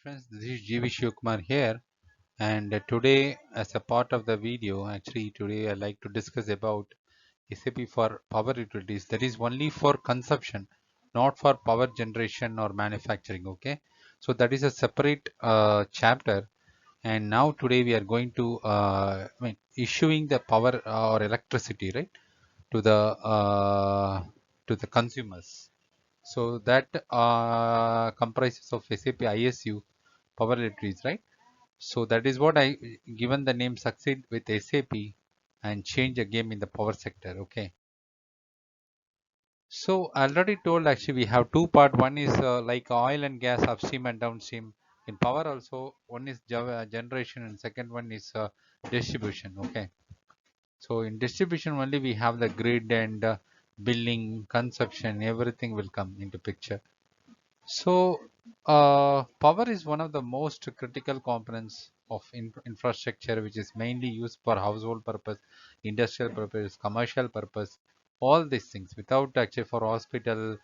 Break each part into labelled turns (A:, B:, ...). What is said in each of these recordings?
A: friends, this is GV Shivkumar here, and today as a part of the video, actually today I like to discuss about SAP for power utilities. That is only for consumption, not for power generation or manufacturing. Okay, so that is a separate chapter, and now today we are going to issuing the power or electricity, right, to the consumers. So that comprises of SAP ISU Power Utilities, right? So that is what I given the name succeed with SAP and change a game in the power sector. Okay. So I already told actually we have two part. One is like oil and gas upstream and downstream. In power also one is generation and second one is distribution. Okay. So in distribution only we have the grid and billing, consumption, everything will come into picture. So, power is one of the most critical components of infrastructure, which is mainly used for household purpose, industrial purpose, commercial purpose, all these things. Without actually for hospital,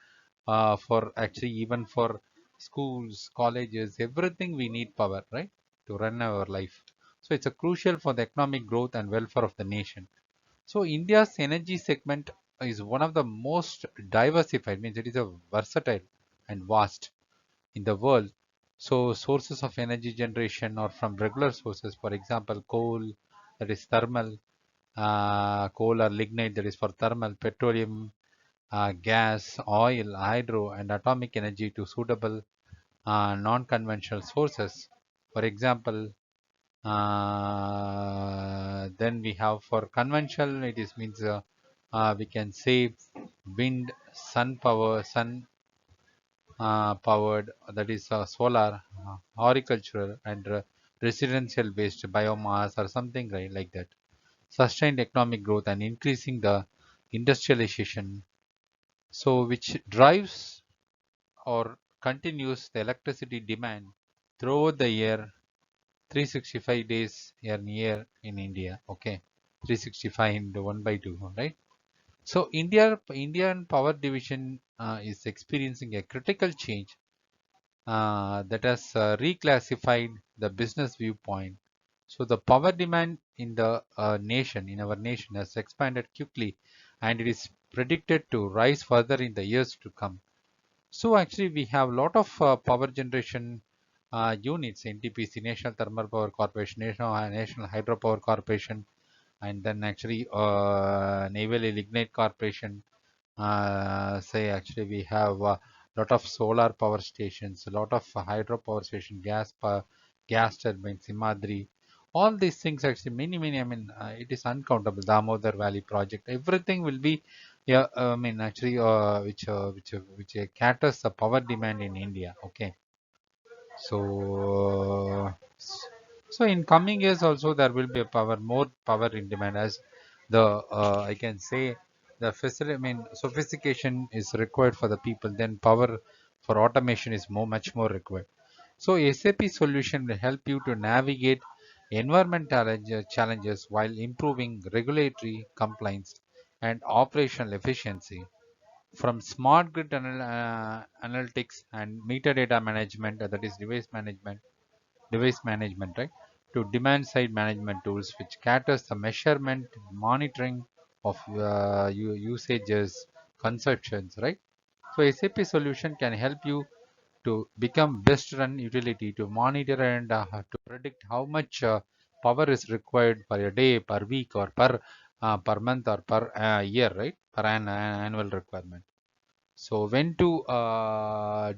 A: for actually even for schools, colleges, everything we need power, right, to run our life. So it's a crucial for the economic growth and welfare of the nation. So India's energy segment is one of the most diversified, means it is a versatile and vast in the world. So sources of energy generation are from regular sources, for example, coal, that is thermal, coal or lignite, that is for thermal, petroleum, gas, oil, hydro, and atomic energy to suitable non-conventional sources. For example, then we have for conventional, it is means we can say wind, sun power, sun powered, that is solar, horticultural, and residential based biomass or something like that. Sustained economic growth and increasing the industrialization, so which drives or continues the electricity demand throughout the year, 365 days year in India. Okay, 365 into 1 by 2, right? So Indian Power Division is experiencing a critical change that has reclassified the business viewpoint. So the power demand in the in our nation, has expanded quickly, and it is predicted to rise further in the years to come. So actually, we have a lot of power generation units: NTPC, National Thermal Power Corporation, National Hydropower Corporation, and then actually Naval Lignite Corporation. Say actually we have a lot of solar power stations, a lot of hydro power station, gas turbines, Simadri. All these things actually many. I mean, it is uncountable. Damodar Valley project, everything will be, yeah. I mean, actually, which caters the power demand in India. Okay, so so in coming years also there will be a more power in demand as the I can say the facility, I mean sophistication is required for the people, then power for automation is much more required. So SAP solution will help you to navigate environmental challenges while improving regulatory compliance and operational efficiency. From smart grid analytics and meter data management, that is device management, right, to demand side management tools which caters the measurement, monitoring of usages, consumptions, right? So SAP solution can help you to become best run utility to monitor and to predict how much power is required per a day, per week, or per month, or per year, right? Per annual requirement. So when to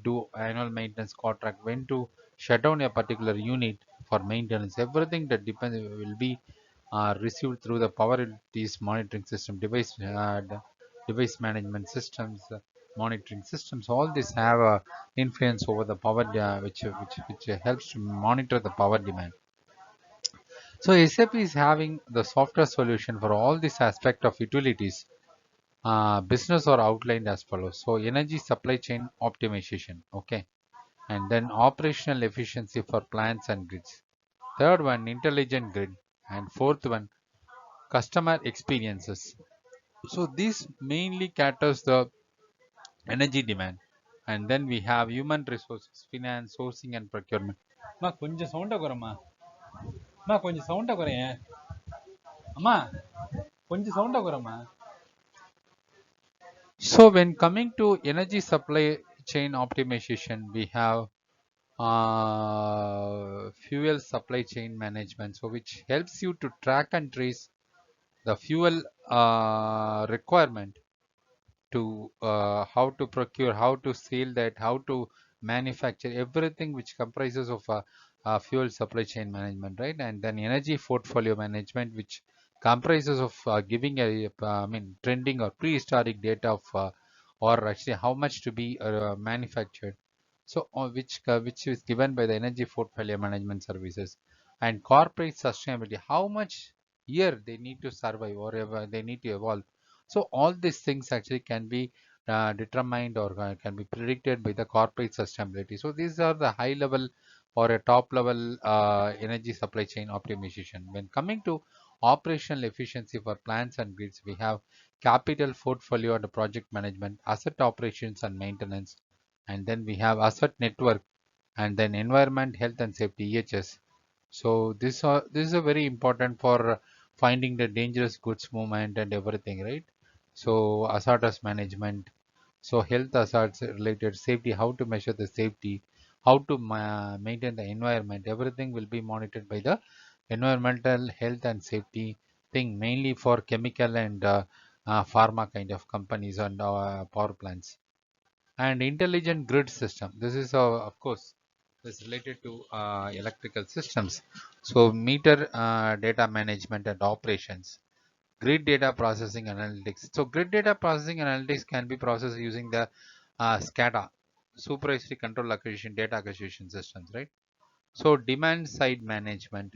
A: do annual maintenance contract, when to shut down a particular unit for maintenance, everything that depends will be received through the power utilities monitoring system, device management systems, monitoring systems. All these have influence over the power, which helps to monitor the power demand. So SAP is having the software solution for all this aspect of utilities. Business are outlined as follows. So energy supply chain optimization, okay, and then operational efficiency for plants and grids. Third one, intelligent grid, and fourth one, customer experiences. So this mainly caters the energy demand. And then we have human resources, finance, sourcing and procurement. Ma konja sound korama. Ma konja sound koreya. Amma konja sound korama. So when coming to energy supply chain optimization, we have fuel supply chain management, so which helps you to track and trace the fuel requirement to how to procure, how to sell that, how to manufacture everything which comprises of fuel supply chain management, right? And then energy portfolio management, which comprises of giving I mean, trending or prehistoric data of or actually how much to be manufactured. So, which is given by the energy portfolio management services and corporate sustainability, how much year they need to survive or they need to evolve. So all these things actually can be determined or can be predicted by the corporate sustainability. So these are the high level or a top level energy supply chain optimization. When coming to operational efficiency for plants and grids, we have capital portfolio and project management, asset operations and maintenance, and then we have asset network, and then environment, health and safety (EHS). So this is a very important for finding the dangerous goods movement and everything, right? So hazardous management, so health hazards related safety, how to measure the safety, how to maintain the environment, everything will be monitored by the environmental health and safety thing, mainly for chemical and pharma kind of companies and power plants. And intelligent grid system, this is of course is related to electrical systems. So meter data management and operations, grid data processing analytics. So grid data processing analytics can be processed using the SCADA, supervisory control acquisition data acquisition systems, right? So demand side management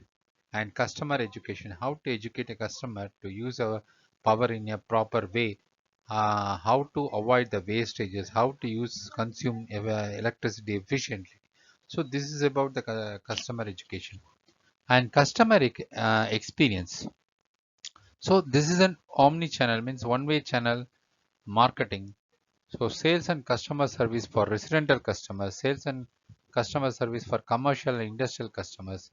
A: and customer education, how to educate a customer to use our power in a proper way, how to avoid the wastages, how to use consume electricity efficiently. So this is about the customer education and customer experience. So this is an omni-channel, means one-way channel marketing. So sales and customer service for residential customers, sales and customer service for commercial and industrial customers,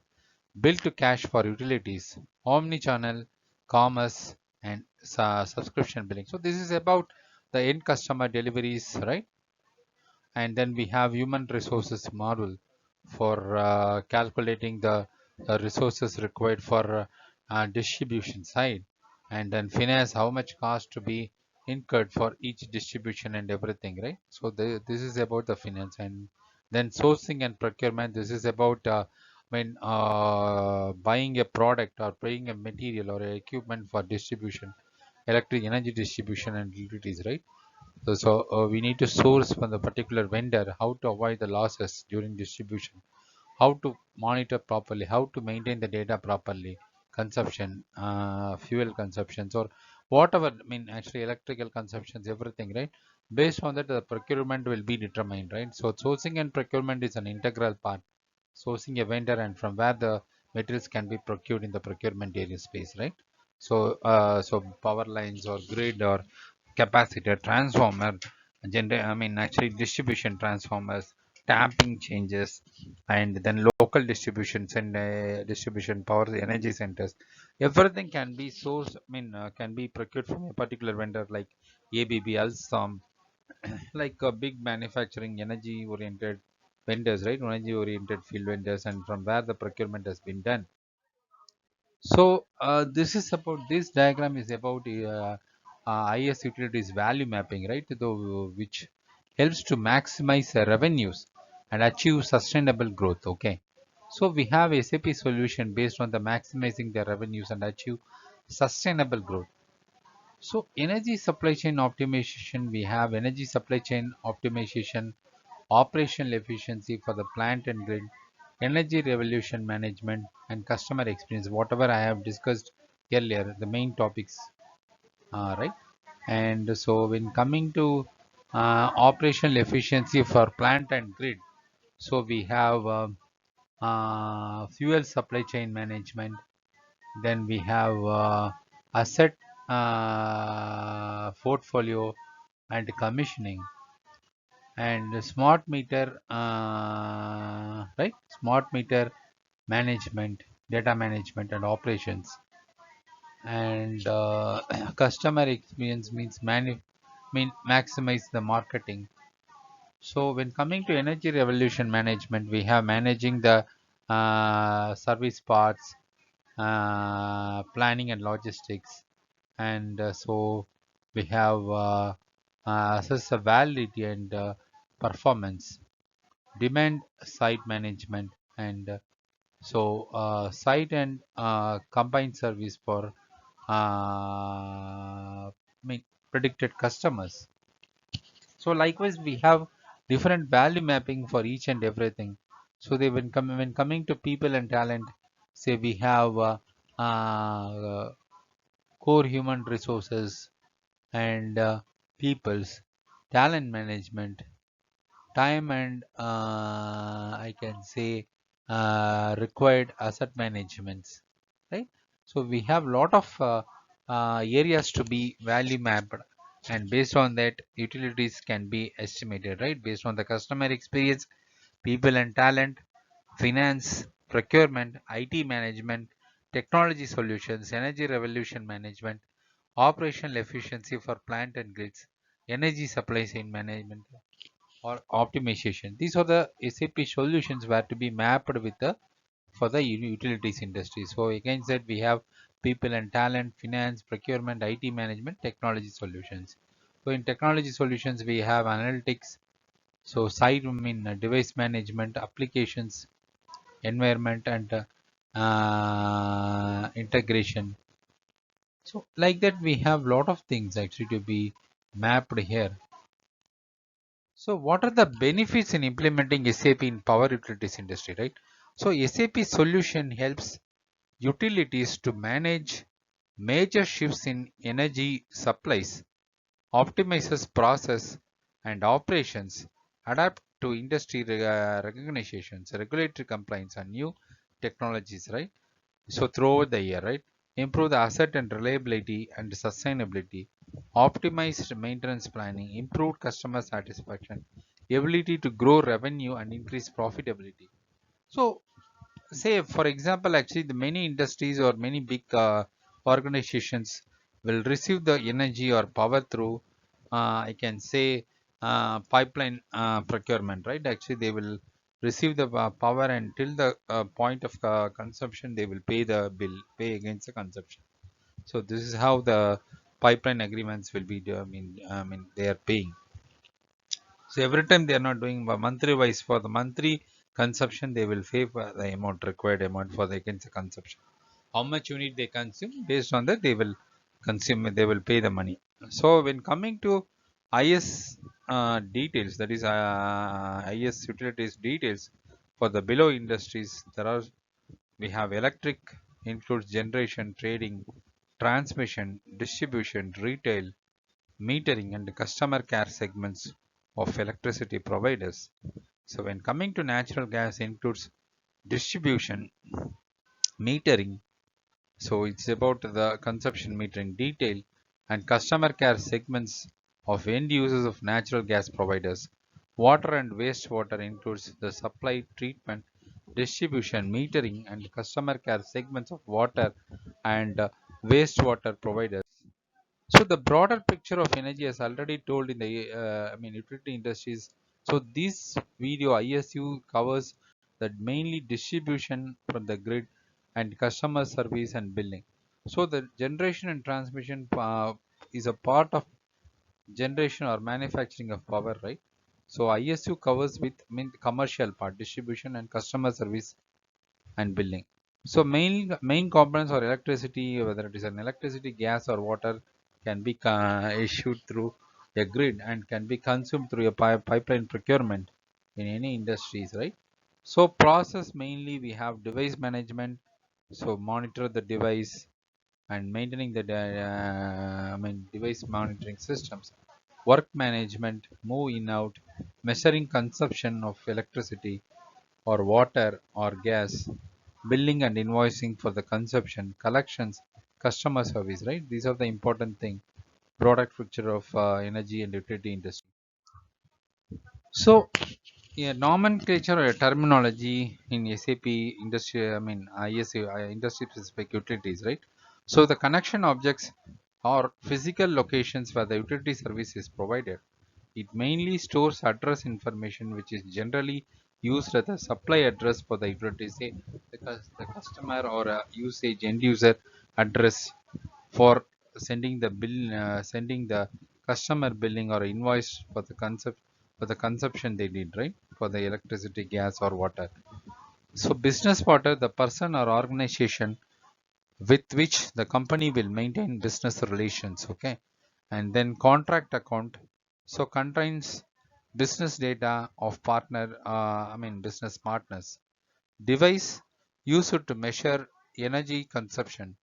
A: bill to cash for utilities, omni-channel commerce, and subscription billing. So this is about the end customer deliveries, right? And then we have human resources model for calculating the resources required for distribution side, and then finance, how much cost to be incurred for each distribution and everything, right? So this is about the finance. And then sourcing and procurement, this is about when buying a product or buying a material or a equipment for distribution, electric energy distribution and utilities, right? So we need to source from the particular vendor, how to avoid the losses during distribution, how to monitor properly, how to maintain the data properly, consumption, fuel consumptions, or whatever. I mean, actually, electrical consumptions, everything, right? Based on that, the procurement will be determined, right? So sourcing and procurement is an integral part. Sourcing a vendor and from where the materials can be procured in the procurement area space, right? So power lines or grid or capacitor, transformer, I mean, actually distribution transformers, tapping changes, and then local distributions and distribution power energy centers. Everything can be sourced, I mean, can be procured from a particular vendor like ABB, Alstom, like big manufacturing energy oriented vendors, right? Energy oriented field vendors, and from where the procurement has been done. So this is about, this diagram is about IS utilities value mapping, right? Which helps to maximize revenues and achieve sustainable growth. Okay, so we have SAP solution based on the maximizing the revenues and achieve sustainable growth. So energy supply chain optimization, we have energy supply chain optimization, operational efficiency for the plant and grid, energy revolution management, and customer experience. Whatever I have discussed earlier, the main topics, right? And so when coming to operational efficiency for plant and grid, so we have fuel supply chain management, then we have asset portfolio and commissioning, and smart meter, right? Smart meter management, data management, and operations, and customer experience means maximize the marketing. So when coming to energy revolution management, we have managing the service parts, planning and logistics, and so we have assess the validity and performance, demand side management, and site and combined service for predicted customers. So likewise, we have different value mapping for each and everything. So they when coming to people and talent, say we have core human resources and people's talent management, time and I can say required asset managements, right? So we have lot of areas to be value mapped, and based on that utilities can be estimated, right? Based on the customer experience, people and talent, finance, procurement, IT management, technology solutions, energy revolution management, operational efficiency for plant and grids, energy supply chain management, or optimization. These are the SAP solutions where to be mapped with the for the utilities industry. So again said we have people and talent, finance, procurement, IT management, technology solutions. So in technology solutions we have analytics, so site device management, applications, environment, and integration. So like that we have lot of things actually to be mapped here. So what are the benefits in implementing SAP in power utilities industry, right? So SAP solution helps utilities to manage major shifts in energy supplies, optimizes process and operations, adapt to industry recognitions, regulatory compliance, and new technologies, right? So throughout the year, right? Improve the asset and reliability and sustainability, optimized maintenance planning, improved customer satisfaction, ability to grow revenue and increase profitability. So say for example, actually the many industries or many big organizations will receive the energy or power through I can say pipeline procurement, right? Actually they will receive the power until the point of consumption, they will pay the bill, pay against the consumption. So this is how the pipeline agreements will be they are paying. So every time they are not doing monthly wise, for the monthly consumption, they will pay for the amount, required amount for the against the consumption. How much unit they consume, based on that they will consume, they will pay the money. So when coming to IS details, that is IS utilities details for the below industries, there are we have electric, includes generation, trading, transmission, distribution, retail, metering, and customer care segments of electricity providers. So when coming to natural gas, includes distribution, metering, so it's about the consumption metering detail, and customer care segments of end users of natural gas providers. Water and wastewater includes the supply, treatment, distribution, metering, and customer care segments of water and wastewater providers. So the broader picture of energy, as already told in the utility industries. So this video ISU covers that mainly distribution from the grid and customer service and billing. So the generation and transmission is a part of generation or manufacturing of power, right? So ISU covers with commercial part, distribution and customer service and billing. So main components are electricity, whether it is an electricity, gas, or water, can be issued through a grid and can be consumed through a pipeline procurement in any industries, right? So process mainly we have device management, so monitor the device and maintaining the device monitoring systems. Work management, move in out, measuring consumption of electricity or water or gas, billing and invoicing for the consumption, collections, customer service, right? These are the important thing. Product picture of energy and utility industry. So a nomenclature or a terminology in SAP industry, I mean ISU, industry specific utilities, right? So the connection objects are physical locations where the utility service is provided. It mainly stores address information which is generally used as a supply address for the utility, say the customer or a usage end user address for sending the customer billing or invoice for the consumption they did, right, for the electricity, gas or water. So business partner, the person or organization with which the company will maintain business relations, okay. And then contract account, so contains business data of business partners. Device used to measure energy consumption.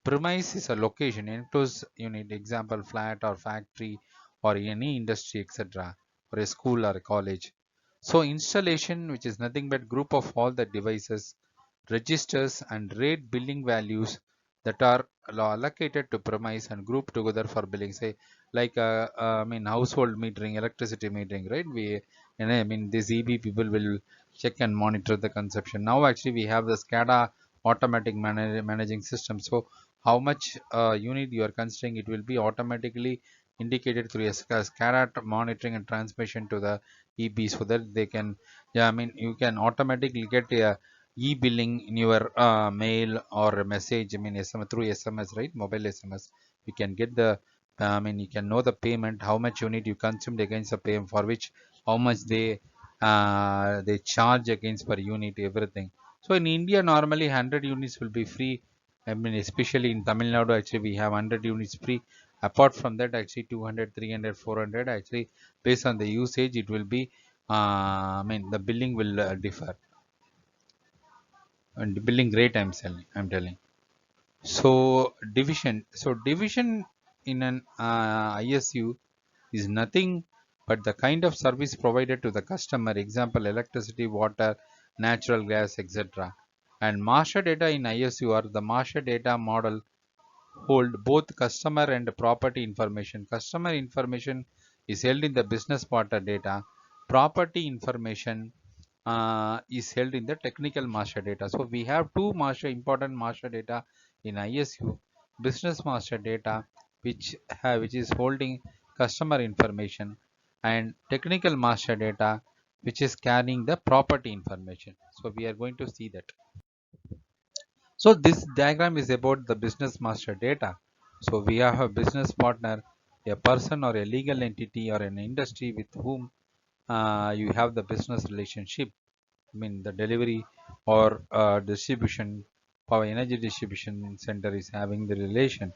A: Premise is a location, enclosed unit, example flat or factory or any industry, etc., or a school or a college. So installation, which is nothing but group of all the devices, registers and rate billing values that are allocated to premise and grouped together for billing. Say like household metering, electricity metering, right? These EB people will check and monitor the consumption. Now actually we have the SCADA automatic managing system. So how much unit you are considering, it will be automatically indicated through a SCADA monitoring and transmission to the EB, so that they can, yeah, I mean you can automatically get a e-billing in your mail or a message, I mean SMS, through SMS, right, mobile SMS. You can get the you can know the payment, how much unit you consumed against the payment, for which how much they charge against per unit, everything. So in India normally 100 units will be free. I mean especially in Tamil Nadu actually we have 100 units free. Apart from that actually 200, 300, 400 actually based on the usage it will be the billing will differ, and billing rate I'm telling. So division in an ISU is nothing but the kind of service provided to the customer, example electricity, water, natural gas, etc. And master data in ISU are the master data model hold both customer and property information. Customer information is held in the business partner data. Property information is held in the technical master data. So we have two important master data in ISU: business master data, which is holding customer information, and technical master data, which is carrying the property information. So we are going to see that. So this diagram is about the business master data. So we have a business partner, a person or a legal entity or an industry with whom you have the business relationship. I mean the delivery or distribution, power energy distribution center is having the relation.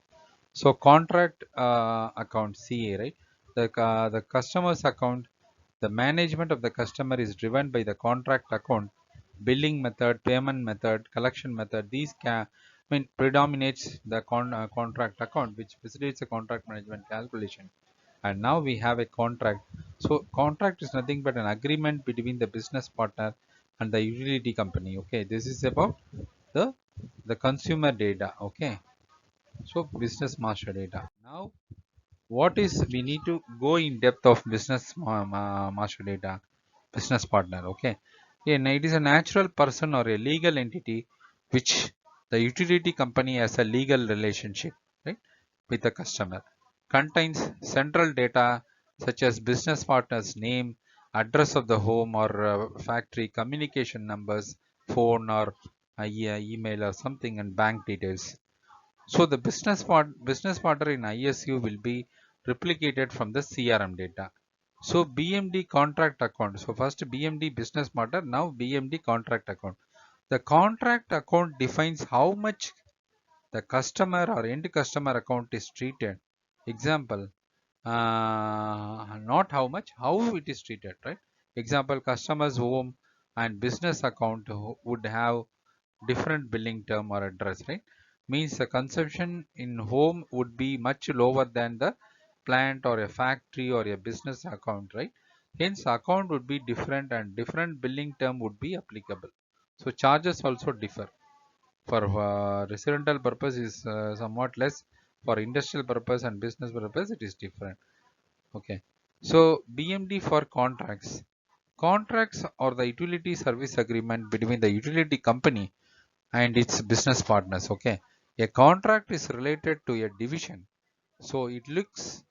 A: So contract account, CA, right? The customer's account, the management of the customer is driven by the contract account, billing method, payment method, collection method. These predominates the contract account, which facilitates the contract management calculation. And now we have a contract. So contract is nothing but an agreement between the business partner and the utility company. Okay, this is about the the consumer data. Okay, so business master data. Now what is, we need to go in depth of business master data, business partner. Okay, and it is a natural person or a legal entity which the utility company has a legal relationship, right, with the customer. Contains central data such as business partner's name, address of the home or factory, communication numbers, phone or email or something, and bank details. So the business partner in ISU will be replicated from the CRM data. So BMD contract account. So first BMD business partner, now BMD contract account. The contract account defines how much the customer or end customer account is treated. Example, not how much, how it is treated, right? Example, customers home and business account would have different billing term or address, right? Means the consumption in home would be much lower than the plant or a factory or a business account, right? Hence account would be different and different billing term would be applicable. So charges also differ. For residential purpose is somewhat less, for industrial purpose and business purpose it is different. Okay, So BMD for contracts. Contracts are the utility service agreement between the utility company and its business partners. Okay, a contract is related to a division, so it looks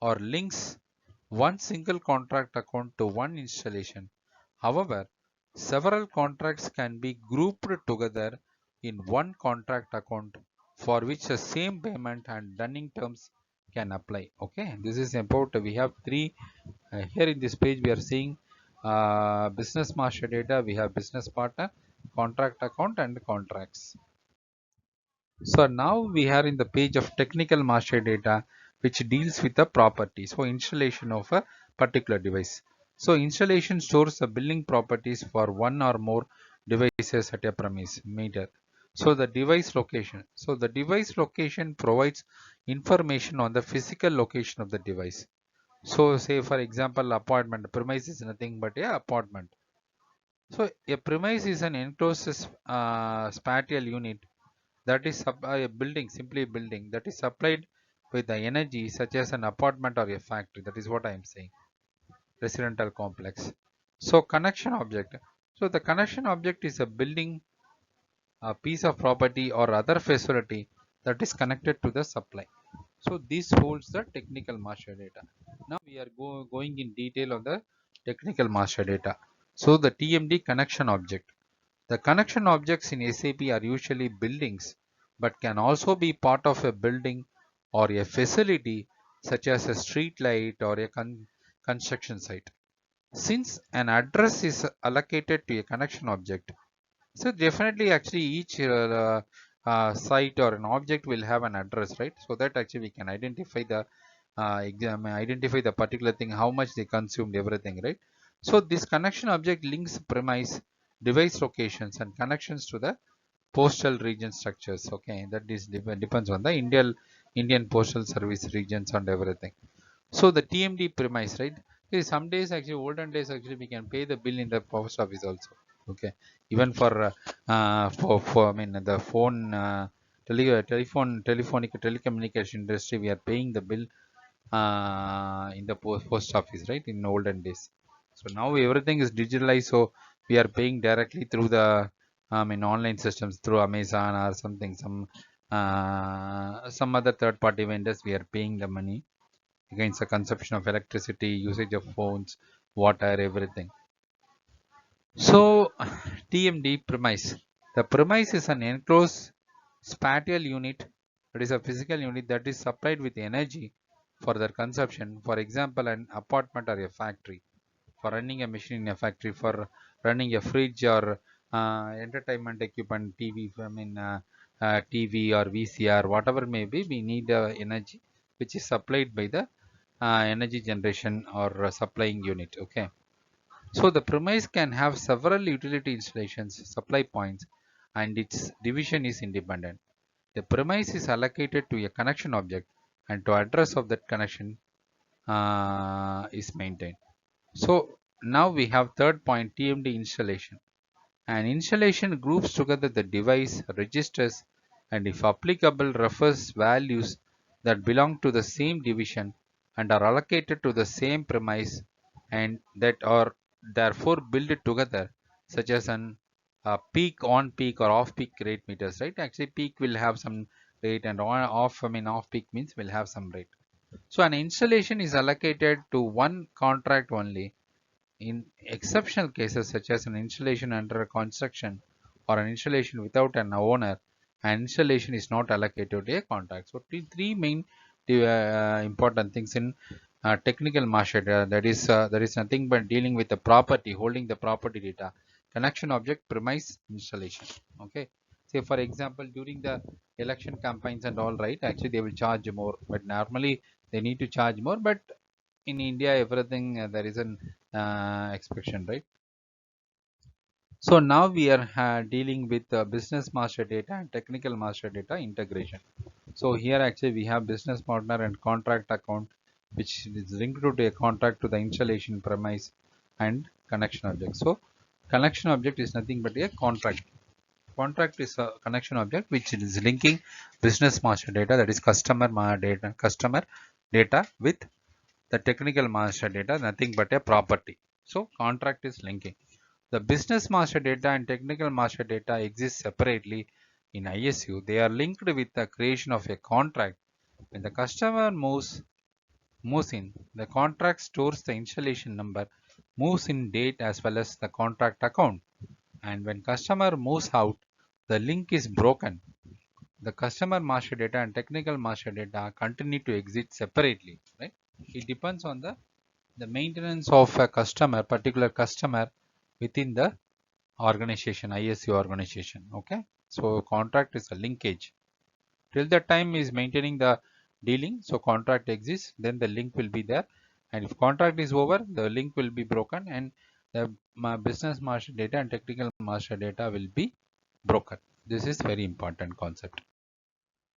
A: or links one single contract account to one installation. However, several contracts can be grouped together in one contract account for which the same payment and dunning terms can apply. Okay, this is important. We have three here in this page. We are seeing business master data. We have business partner, contract account, and contracts. So now we are in the page of technical master data, which deals with the property. So installation of a particular device. So installation stores the billing properties for one or more devices at a premise meter. So the device location. So the device location provides information on the physical location of the device. So say for example, apartment. Premise is nothing but a apartment. So a premise is an enclosed spatial unit that is a building, simply a building that is supplied with the energy such as an apartment or a factory. That is what I am saying. Residential complex. So connection object. So the connection object is a building, a piece of property or other facility that is connected to the supply. So this holds the technical master data. Now we are going in detail on the technical master data. So the TMD connection object. The connection objects in SAP are usually buildings, but can also be part of a building or a facility such as a street light or a construction site. Since an address is allocated to a connection object, so definitely actually each site or an object will have an address, right? So that actually we can identify the identify the particular thing, how much they consumed, everything, right? So this connection object links premise, device locations and connections to the postal region structures. Okay, that is depends on the Indian postal service regions and everything. So the TMD premise, right? See, some days actually, olden days actually, we can pay the bill in the post office also. Okay, even for I mean the phone telephonic telecommunication industry, we are paying the bill in the post office, right? In olden days. So now everything is digitalized, so we are paying directly through the online systems through Amazon or something, some other third party vendors. We are paying the money against the consumption of electricity, usage of phones, water, everything. So TMD premise. The premise is an enclosed spatial unit, that is a physical unit that is supplied with energy for their consumption. For example, an apartment or a factory. For running a machine in a factory, for running a fridge or entertainment equipment, TV, TV or VCR, whatever may be, we need energy which is supplied by the energy generation or supplying unit. Okay, so the premise can have several utility installations, supply points, and its division is independent. The premise is allocated to a connection object, and to address of that connection is maintained. So now we have third point, TMD installation. An installation groups together the device, registers, and if applicable refers values that belong to the same division and are allocated to the same premise and that are therefore built together, such as an peak, on peak or off peak rate meters, right? Actually peak will have some rate and on off, off peak means will have some rate. So an installation is allocated to one contract only. In exceptional cases such as an installation under construction or an installation without an owner, an installation is not allocated to a contract. So three main important things in technical master data. That is nothing but dealing with the property, holding the property data, connection object, premise, installation. Okay. Say for example, during the election campaigns and all, right, actually they will charge more, but normally they need to charge more, but in India, everything there is an expression, right? So now we are dealing with business master data and technical master data integration. So here actually we have business partner and contract account, which is linked to a contract to the installation premise and connection object. So connection object is nothing but a contract. Contract is a connection object which is linking business master data, that is customer data with The technical master data nothing but a property. So contract is linking. The business master data and technical master data exist separately in ISU. They are linked with the creation of a contract. When the customer moves in, the contract stores the installation number, moves in date as well as the contract account. And when customer moves out, the link is broken. The customer master data and technical master data continue to exist separately, right? It depends on the maintenance of a customer, particular customer within the organization, ISU organization. Okay, so contract is a linkage. Till the time is maintaining the dealing, so contract exists, then the link will be there. And if contract is over, the link will be broken and the business master data and technical master data will be broken. This is very important concept.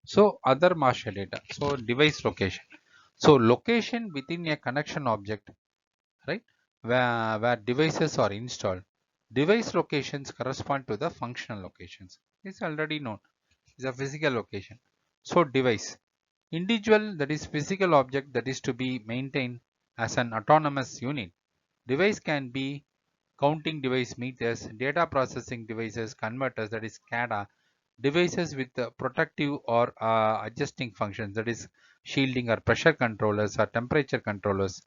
A: So other master data, so device location. So location within a connection object, right, where devices are installed. Device locations correspond to the functional locations. It's already known. It's a physical location. So device, individual, that is physical object that is to be maintained as an autonomous unit. Device can be counting device meters, data processing devices, converters, that is SCADA, devices with protective or adjusting functions, that is shielding or pressure controllers or temperature controllers,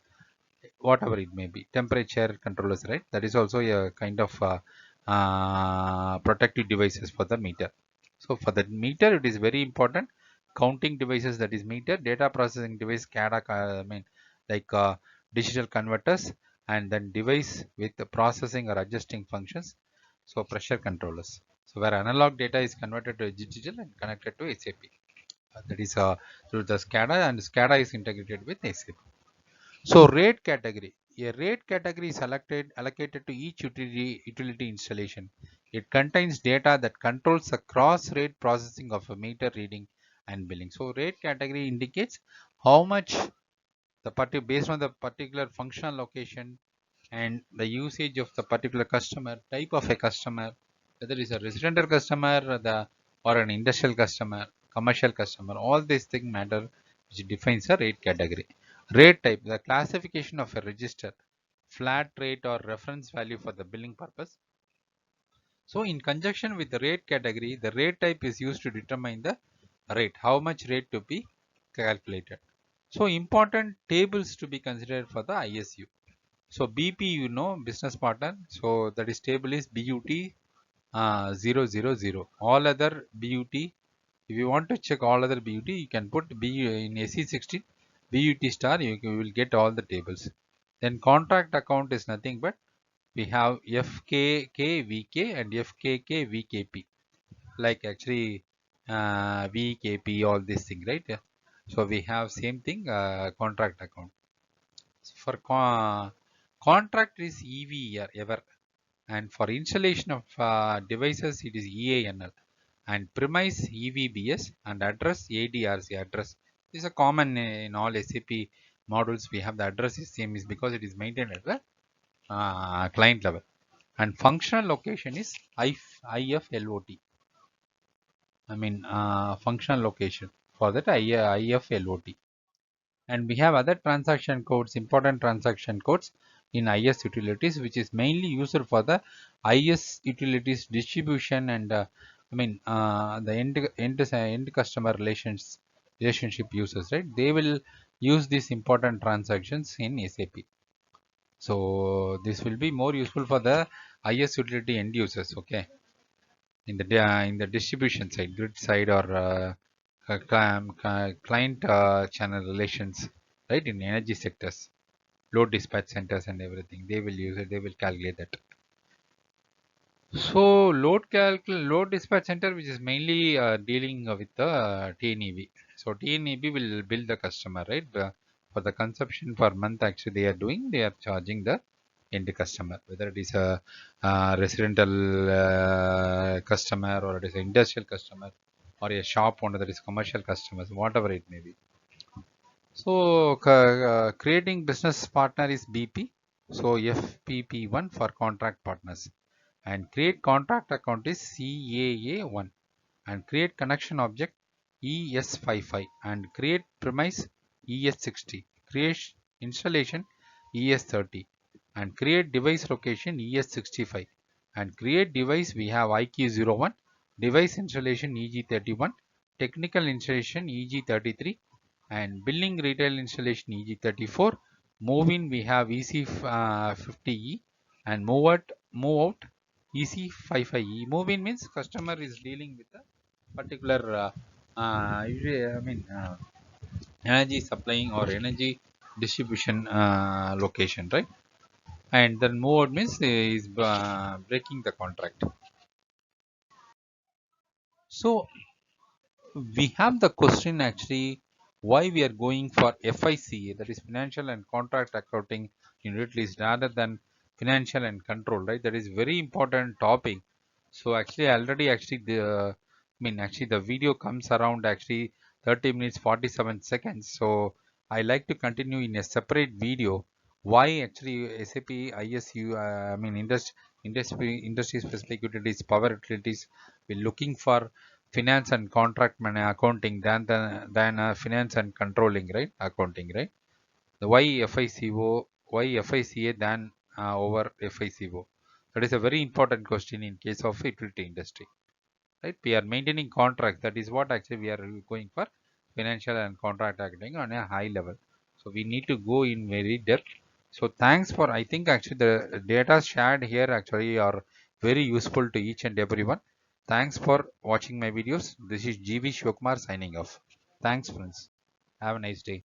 A: whatever it may be, temperature controllers, right? That is also a kind of protective devices for the meter. So for the meter, it is very important. Counting devices, that is meter, data processing device, SCADA, I mean like digital converters, and then device with the processing or adjusting functions. So pressure controllers. So where analog data is converted to digital and connected to SAP. That is through the SCADA, and SCADA is integrated with SAP. So rate category. A rate category is allocated to each utility installation. It contains data that controls the cross rate processing of a meter reading and billing. So rate category indicates how much based on the particular functional location and the usage of the particular customer, type of a customer, whether it's a residential customer or an industrial customer, commercial customer, all these things matter, which defines a rate category. Rate type, the classification of a register, flat rate or reference value for the billing purpose. So in conjunction with the rate category, the rate type is used to determine the rate, how much rate to be calculated. So important tables to be considered for the ISU. So BP, you know, business partner. So that is table is BUT 000. All other BUT, if you want to check all other BUT, you can put B in SE16 BUT star. You will get all the tables. Then contract account is nothing but we have FKK and FKK like actually VKP, all this thing, right? So we have same thing, contract account. For contract is EVER ever, and for installation of devices it is EANL, and premise EVBS, and address ADRC address. This is a common in all SAP modules. We have the address is same, is because it is maintained at the client level. And functional location is IFLOT. I mean functional location for that IFLOT. And we have other transaction codes, important transaction codes in IS utilities, which is mainly used for the IS utilities distribution and the end customer relationship users, right? They will use these important transactions in SAP. So this will be more useful for the IS utility end users, okay, in the distribution side, grid side, or client channel relations, right, in energy sectors, load dispatch centers and everything. They will use it, they will calculate that. So load dispatch center, which is mainly dealing with the TNEB. So TNEB will bill the customer, right? For the consumption per month, actually they are charging the end customer, whether it is a residential customer, or it is an industrial customer, or a shop owner, that is commercial customers, whatever it may be. So creating business partner is BP. So FPP1 for contract partners, and create contract account is CAA1, and create connection object ES55, and create premise ES60. installation ES30, and create device location ES65, and create device we have IQ01, device installation EG31, technical installation EG33, and billing retail installation EG34. Move in we have EC50E, and move out EC55E. Move in means customer is dealing with a particular energy supplying or energy distribution location, right? And then move out means is breaking the contract. So we have the question actually why we are going for FICA, that is financial and contract accounting unit list, rather than financial and control, right? That is very important topic. So actually already actually actually the video comes around actually 30 minutes 47 seconds. So I like to continue in a separate video why actually SAP ISU industry specific utilities, power utilities, we're looking for finance and contract accounting than finance and controlling, right? Accounting, right? The why FICO, why FICA than over FICO? That is a very important question in case of utility industry, right? We are maintaining contracts. That is what actually we are going for financial and contract accounting on a high level. So we need to go in very depth. So thanks for, I think actually the data shared here actually are very useful to each and everyone. Thanks for watching my videos. This is GV Shivkumar signing off. Thanks friends. Have a nice day.